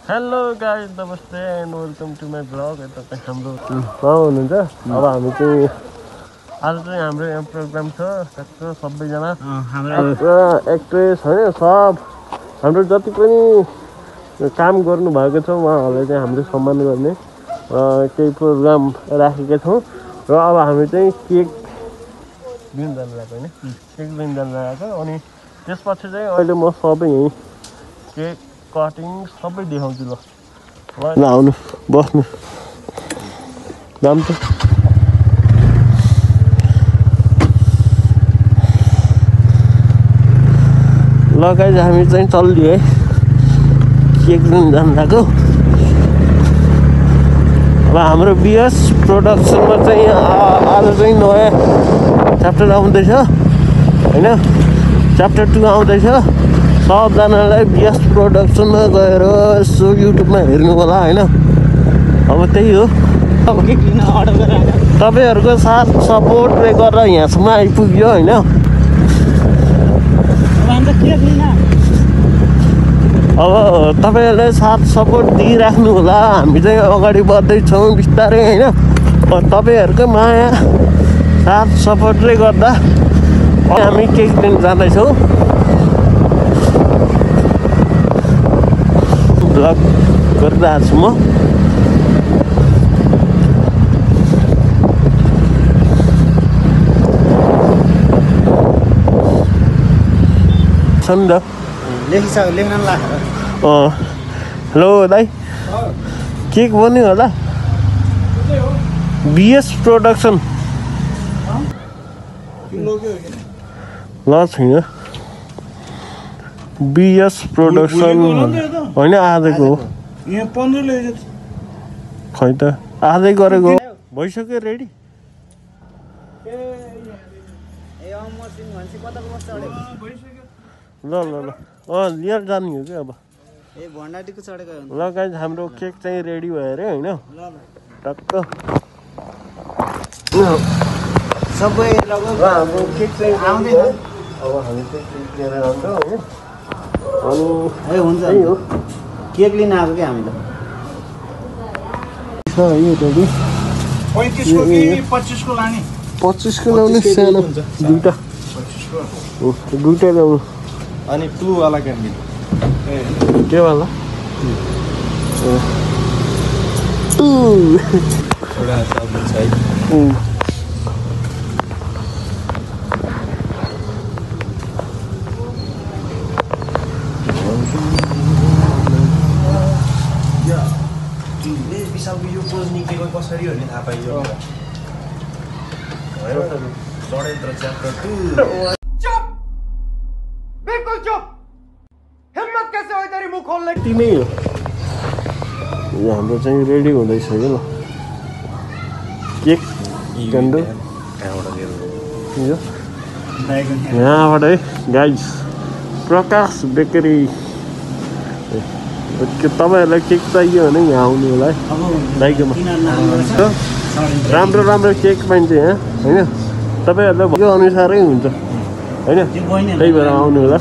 Hello guys, नमस्ते and welcome to my blog. यता चाहिँ हाम्रो हुनुहुन्छ। अब हामी चाहिँ आज चाहिँ हाम्रो यहाँ प्रोग्राम छ। सबैजना एक्ट्रेस होइन, सब हाम्रो जति पनि काम गर्नुभएको छ उहाँहरूलाई चाहिँ हामीले सम्मान गर्ने केही प्रोग्राम राखेका छौँ। र अब हामी चाहिँ केक दिन जानु लागेको होइन, केक दिन जानु लागेको। अनि त्यसपछि चाहिँ अहिले म सबै यहीँ केक कटिङ सबै देखाउँछु। ल आउनु बस्नु जाम त। ल गाइस, हामी चाहिँ चल्दियो है, केक दिन जानु लाग्यो। अब हाम्रो बिएस प्रोडक्सनमा चाहिँ आज चाहिँ नयाँ च्याप्टर आउँदैछ होइन, च्याप्टर 2 आउँदैछ। सबजनालाई बिएस प्रोडक्सनमा गएर यसो युट्युबमा हेर्नु होला होइन। अब त्यही हो, तपाईँहरूको साथ सपोर्टले गरेर यहाँसम्म आइपुग्यो होइन। अब तपाईँहरूले साथ सपोर्ट दिइराख्नु होला। हामी चाहिँ अगाडि बढ्दैछौँ बिस्तारै होइन। तपाईँहरूको माया साथ सपोर्टले गर्दा हामी केक दिन जाँदैछौँ। ब्लग गरिरहेको छु म। छ नि त लेख्न लाग्यो। हेलो दाइ, केक बन्यो होला? बिएस प्रोडक्सन ल छैन। बिएस प्रोडक्सन होइन, आजको हो। खै त आजै गरेको हो। भइसक्यो रेडी? ल ल ल लिएर जाने हो कि अब। ल गाइस, हाम्रो केक चाहिँ रेडी भयो अरे होइन, टक्क सबै हाम्रो केक चाहिँ आउँदैन। अब हामी चाहिँ केक लिएर जान्छौँ होइन। अनि हुन्छ हो, केक लिन आएको कि हामी त यो रेडी। 35 को कि 25 को लाने? 25 को ल्याउने सानो दुईटा, दुईटा ल्याउनु। अनि 2 वाला क्यान्डी के वाला? थोड़ा सब चाहिए। यो पोज निक्लेको कसरी हो नि थाहा पाइयो। षड्यन्त्र च्याप्टर 2। चुप, बिल्कुल चुप। हिम्मत कैसे हो तेरी मुंह खोलने की? तिमी हो। यो हाम्रो चाहिँ रेडी हुँदैछ कि ल, केक क्यान्डल यहाँबाट है गाइस। प्रकाश बेकरी। तपाईँहरूलाई केक चाहियो भने यहाँ आउनु होला है दाइकोमा। राम्रो राम्रो केक पाइन्छ यहाँ होइन। तपाईँहरूलाई भएको अनुसारै हुन्छ होइन, त्यही भएर आउनु होला।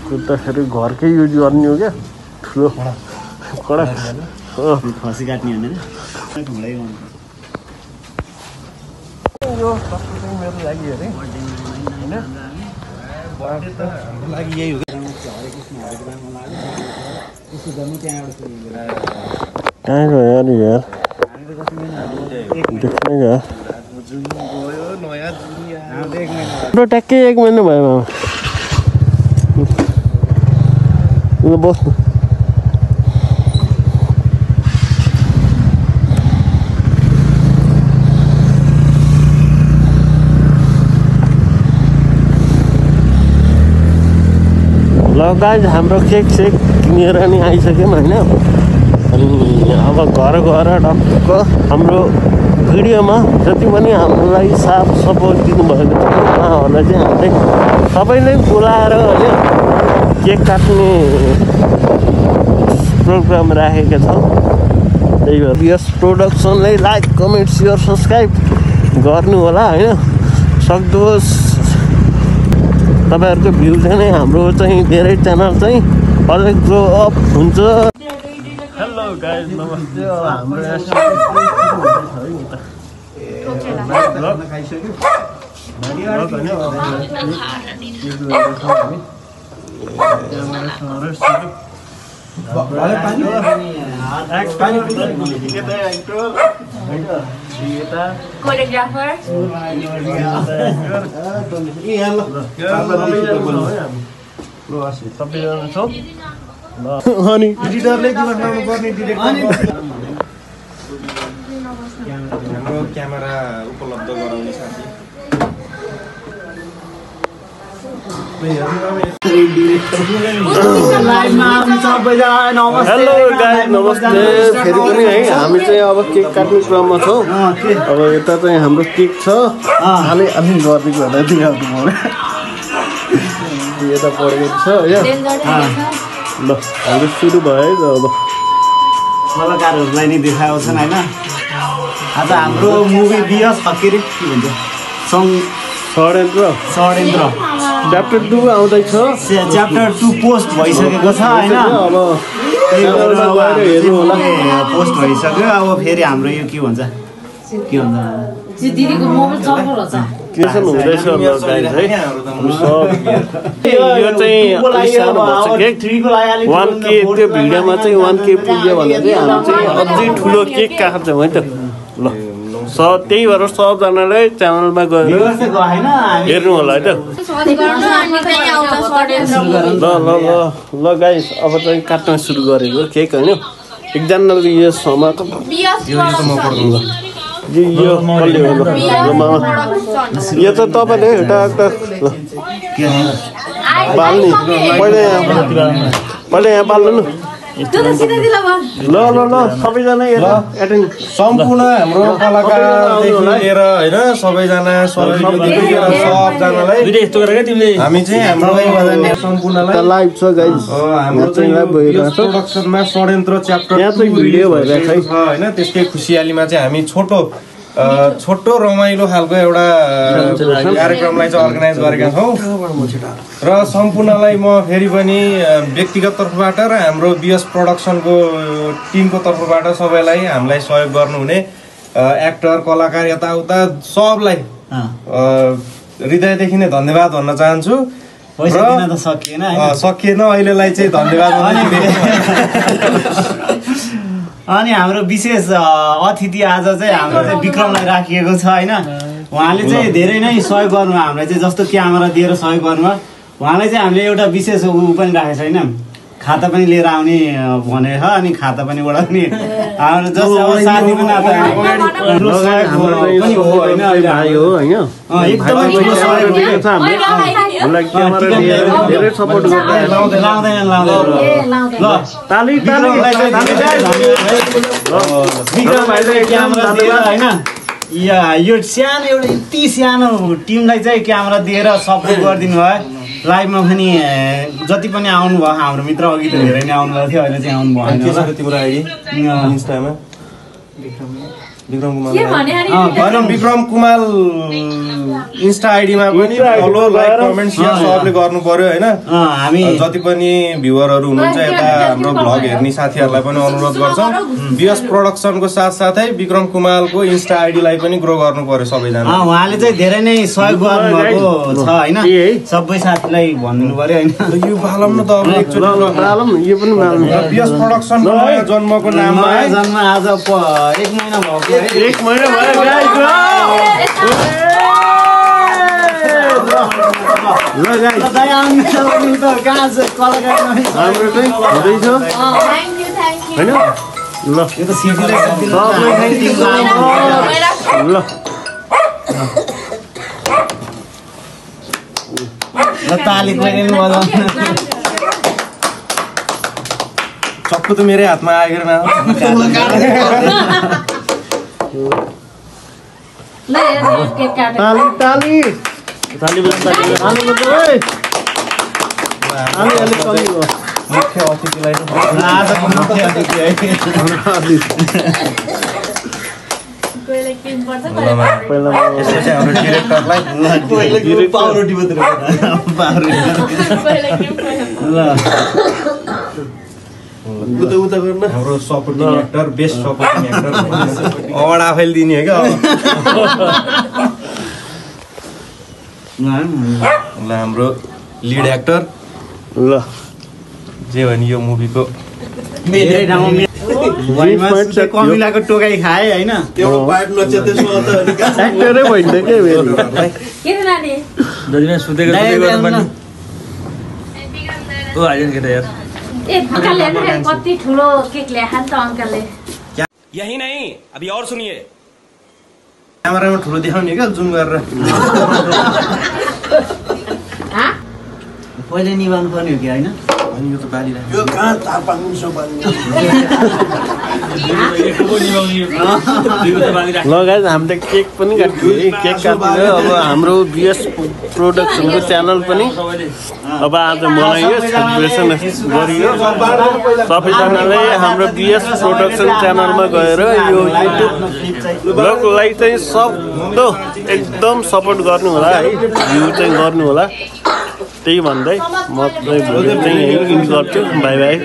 कुट्दाखेरि घरकै युज गर्ने हो क्या, ठुलो कडा खसी काट्ने होइन। यो सबै चाहिँ मेरो लागि अरे होइन। लागि यही हो क्या। कहाँ गयो यार यार, देख्नै गयो। हाम्रो ट्याक्कै 1 महिना भयो मामा। ल बस्नु। ल गाइस, हाम्रो केक सेक किनेर नि आइसक्यौँ होइन। अनि अब घर गएर टक्क हाम्रो भिडियोमा जति पनि हामीलाई साथ सपोर्ट दिनुभएको छ उहाँहरूलाई चाहिँ हामीले सबैले बोलाएर होइन केक काट्ने प्रोग्राम राखेका छौँ। त्यही भएर यस प्रोडक्सनलाई लाइक कमेन्ट सेयर सब्सक्राइब गर्नु होला होइन सक्दोस् तपाईँहरूको भ्यू चाहिँ हाम्रो चाहिँ धेरै च्यानल चाहिँ अझै ग्रो अप हुन्छ हेलो गाइज नमस्ते हाम्रो कोरियोग्राफर सबैजना छौँ अनि एडिटरले दिमाग पर्ने हाम्रो क्यामेरा उपलब्ध गराउने साथी हेलो गाइज नमस्ते फेरि पनि है हामी चाहिँ अब केक काट्ने क्रममा छौँ अब यता चाहिँ हाम्रो केक छ अलि अलि गरिदिएको होला दिइहाल्नु पर्यो यता पढेको छ ल हाम्रो सुरु भयो है अब कलाकारहरूलाई नै देखाएको छन् होइन आज हाम्रो मुभी बिहा छ के अरे के भन्छ षड्यन्त्र च्याप्टर 2 आउँदैछ च्याप्टर 2 पोस्ट भइसकेको छ होइन अब हेर्नु होला पोस्ट भइसक्यो अब फेरि हाम्रो यो के भन्छ दिदीको मोबाइल चल्दो रहेछ क्रिएसन हुँदैछ गाइज है यो चाहिँ केक 1K त्यो भिडियोमा चाहिँ 1K पुग्यो भने चाहिँ हामी चाहिँ अझै ठुलो केक काट्छौँ है त ल त्यही भएर सबजनालाई च्यानलमा गएर हेर्नु होला है त ल गाइस अब चाहिँ काट्न सुरु गरेको केक होइन एकजनाले यो समात यो त तपाईँले एउटा बाल्ने पहिला यहाँ बाल्नु न ल सबैजना एटेन्ड सम्पूर्ण हाम्रो कलाकारदेखि लिएर होइन सबैजना सबजनालाई हामी चाहिँ हाम्रो सम्पूर्णलाई लाइभ छ गाइस हाम्रो चाहिँ प्रोडक्सनमा षड्यन्त्र च्याप्टर यहाँ चाहिँ भिडियो भइरहेको छ होइन त्यसकै खुसियालीमा चाहिँ हामी छोटो रमाइलो खालको एउटा कार्यक्रमलाई चाहिँ अर्गनाइज गरेका छौँ र सम्पूर्णलाई म फेरि पनि व्यक्तिगत तर्फबाट र हाम्रो बिएस प्रोडक्सनको टिमको तर्फबाट सबैलाई हामीलाई सहयोग गर्नुहुने एक्टर कलाकार यताउता सबलाई हृदयदेखि नै धन्यवाद भन्न चाहन्छु सकिएन अहिलेलाई चाहिँ धन्यवाद अनि हाम्रो विशेष अतिथि आज चाहिँ हाम्रो चाहिँ विक्रमलाई राखिएको छ होइन उहाँले चाहिँ धेरै नै सहयोग गर्नुभयो हामीलाई चाहिँ जस्तो क्यामेरा दिएर सहयोग गर्नुभयो उहाँलाई चाहिँ हामीले एउटा विशेष ऊ पनि राखेको छैन खाता पनि लिएर आउने भनेर अनि खाता पनि बढाउने हाम्रो जस्तो साथीको नाता पनि हो होइन एकदमै ठुलो सहयोग धेरै सपोर्ट लाउँदैन ल ताली क्यामेरा दिएर होइन यो सानो एउटा यति सानो टिमलाई चाहिँ क्यामेरा दिएर सपोर्ट गरिदिनु भयो लाइभमा पनि जति पनि आउनुभयो हाम्रो मित्र अघि त धेरै नै आउनुभएको थियो अहिले चाहिँ आउनु भएन तिम्रो आइडी इन्स्टामा विक्रम कुमाल इन्स्टा आइडीमा पनि फलो लाइक कमेन्ट सेयर सबले गर्नु पर्यो होइन हामी जति पनि भ्युअरहरू हुनुहुन्छ यता हाम्रो भ्लग हेर्ने साथीहरूलाई पनि अनुरोध गर्छौँ बिएस प्रोडक्सनको साथसाथै विक्रम कुमालको इन्स्टा आइडीलाई पनि ग्रो गर्नु पर्यो सबैजना उहाँले चाहिँ धेरै नै सहयोग गर्नुभएको छ होइन सबै साथीलाई भनिदिनु पर्यो होइन यो बालम न त अब एकचोटि यो पनि बिएस प्रोडक्सनको नयाँ जन्मको नाममा जन्म आज 1 महिना भएको 1 महिना भयो चक्कु त मेरै हातमा आएर मुख्य अतिथिलाई आजको मुख्य अतिथि है यसपछि हाम्रो डिरेक्टरलाई पाउरोटी मात्रै हाम्रो supporting actor best supporting actor award आफैले दिने हो क्या ल हाम्रो लिड एक्टर ल जे भने यो मुभीको कमिलाको टोकाइ खाए होइन एक्टरै भइन्छ कति ठुलो केक ल्याए नि त अङ्कलले यही नहीं अभी और सुनिए क्यामेरामा ठुलो देखाउने क्या जुम गरेर पहिले निभाउनु पर्ने हो कि होइन अनि यो त बाली यो कहाँ 4-5 मिनट ल गाइस हामीले केक पनि काट्यो है केक काट्यो अब हाम्रो बिएस प्रोडक्सनको च्यानल पनि अब आज मनाइयो सेलिब्रेसन गरियो सबैजनाले हाम्रो बिएस प्रोडक्सन च्यानलमा गएर यो युट्युब ब्लगलाई चाहिँ सक्दो एकदम सपोर्ट गर्नु होला है भ्यू चाहिँ गर्नु होला त्यही भन्दै म चाहिँ भोलि चाहिँ यही गर्छु बाई बाई